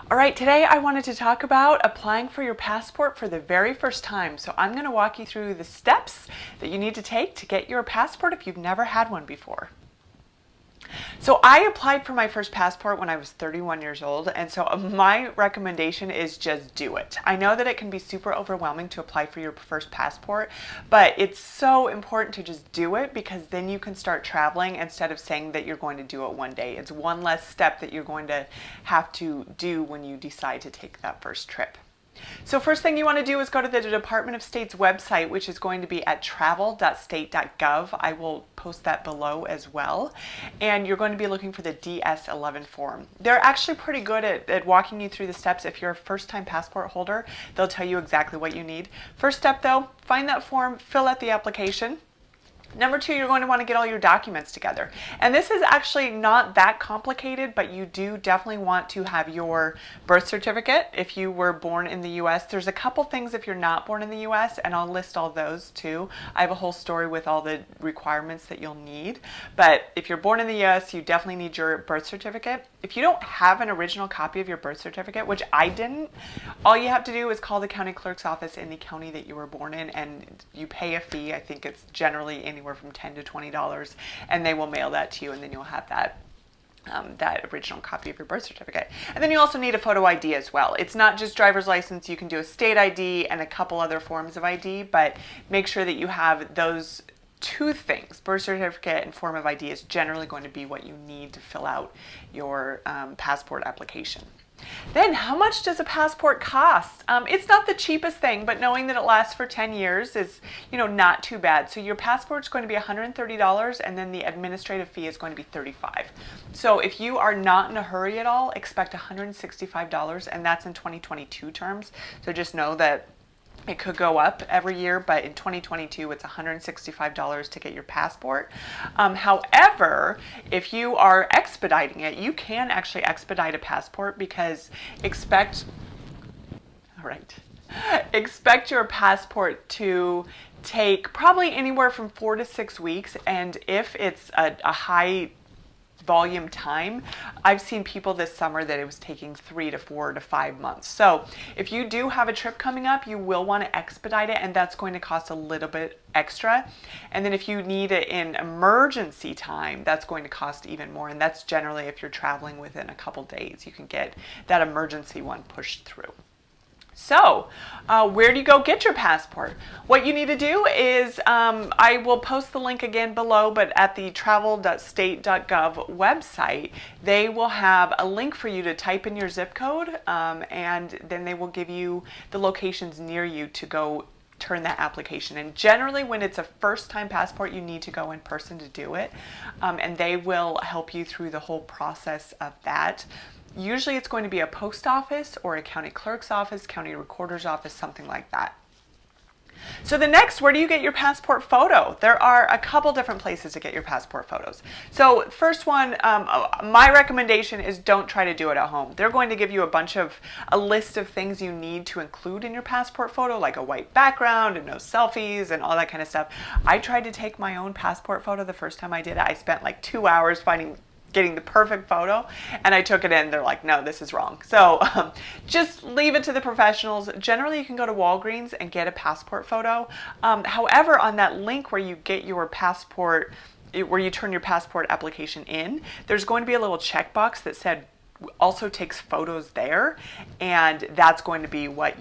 All right, today I wanted to talk about applying for your passport for the very first time. So I'm going to walk you through the steps that you need to take to get your passport if you've never had one before. So I applied for my first passport when I was 31 years old, and so my recommendation is just do it. I know that it can be super overwhelming to apply for your first passport, but it's so important to just do it because then you can start traveling instead of saying that you're going to do it one day. It's one less step that you're going to have to do when you decide to take that first trip. So first thing you want to do is go to the Department of State's website, which is going to be at travel.state.gov. I will post that below as well. And you're going to be looking for the DS-11 form. They're actually pretty good at walking you through the steps. If you're a first-time passport holder, they'll tell you exactly what you need. First step though, find that form, fill out the application. Number two, you're going to want to get all your documents together. And this is actually not that complicated, but you do definitely want to have your birth certificate if you were born in the US. There's a couple things if you're not born in the US, and I'll list all those too. I have a whole story with all the requirements that you'll need. But if you're born in the US, you definitely need your birth certificate. If you don't have an original copy of your birth certificate, which I didn't, all you have to do is call the county clerk's office in the county that you were born in, and you pay a fee. I think it's generally anywhere from $10 to $20, and they will mail that to you, and then you'll have that original copy of your birth certificate. And then you also need a photo ID as well. It's not just driver's license. You can do a state ID and a couple other forms of ID, but make sure that you have those two things. Birth certificate and form of ID is generally going to be what you need to fill out your passport application. Then how much does a passport cost? It's not the cheapest thing, but knowing that it lasts for 10 years is, not too bad. So your passport's going to be $130, and then the administrative fee is going to be $35. So if you are not in a hurry at all, expect $165, and that's in 2022 terms. So just know that it could go up every year, but in 2022, it's $165 to get your passport. However, if you are expediting it, you can actually expedite a passport because expect your passport to take probably anywhere from 4 to 6 weeks. And if it's a high volume time, I've seen people this summer that it was taking 3 to 4 to 5 months. So if you do have a trip coming up, you will want to expedite it, and that's going to cost a little bit extra. And then if you need it in emergency time, that's going to cost even more. And that's generally if you're traveling within a couple days, you can get that emergency one pushed through. So where do you go get your passport? What you need to do is, I will post the link again below, but at the travel.state.gov website, they will have a link for you to type in your zip code, and then they will give you the locations near you to go turn that application in. Generally, when it's a first-time passport, you need to go in person to do it, and they will help you through the whole process of that. Usually it's going to be a post office or a county clerk's office, county recorder's office, something like that. So the next, where do you get your passport photo? There are a couple different places to get your passport photos. So first one, my recommendation is don't try to do it at home. They're going to give you a list of things you need to include in your passport photo, like a white background and no selfies and all that kind of stuff. I tried to take my own passport photo the first time I did it. I spent like 2 hours getting the perfect photo, and I took it in. They're like, no, this is wrong. So just leave it to the professionals. Generally, you can go to Walgreens and get a passport photo. However, on that link where you get your passport, where you turn your passport application in, there's going to be a little checkbox that said also takes photos there, and that's going to be what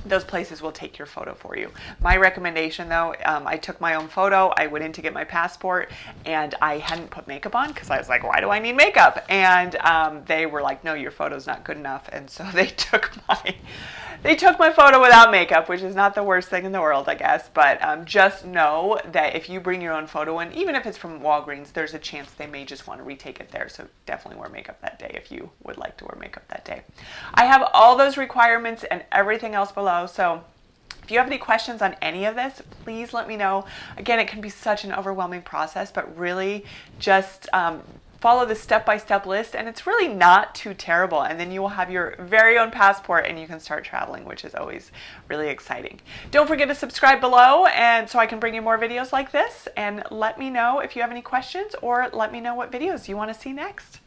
those places will take your photo for you. My recommendation though, I took my own photo. I went in to get my passport, and I hadn't put makeup on because I was like, why do I need makeup? And they were like, no, your photo's not good enough. And so they took my photo without makeup, which is not the worst thing in the world, I guess. But just know that if you bring your own photo in, even if it's from Walgreens, there's a chance they may just want to retake it there. So definitely wear makeup that day if you would like to wear makeup that day. I have all those requirements and everything else below. So if you have any questions on any of this, please let me know. Again, it can be such an overwhelming process, but really just follow the step-by-step list, and it's really not too terrible. And then you will have your very own passport and you can start traveling, which is always really exciting. Don't forget to subscribe below, and so I can bring you more videos like this, and let me know if you have any questions, or let me know what videos you want to see next.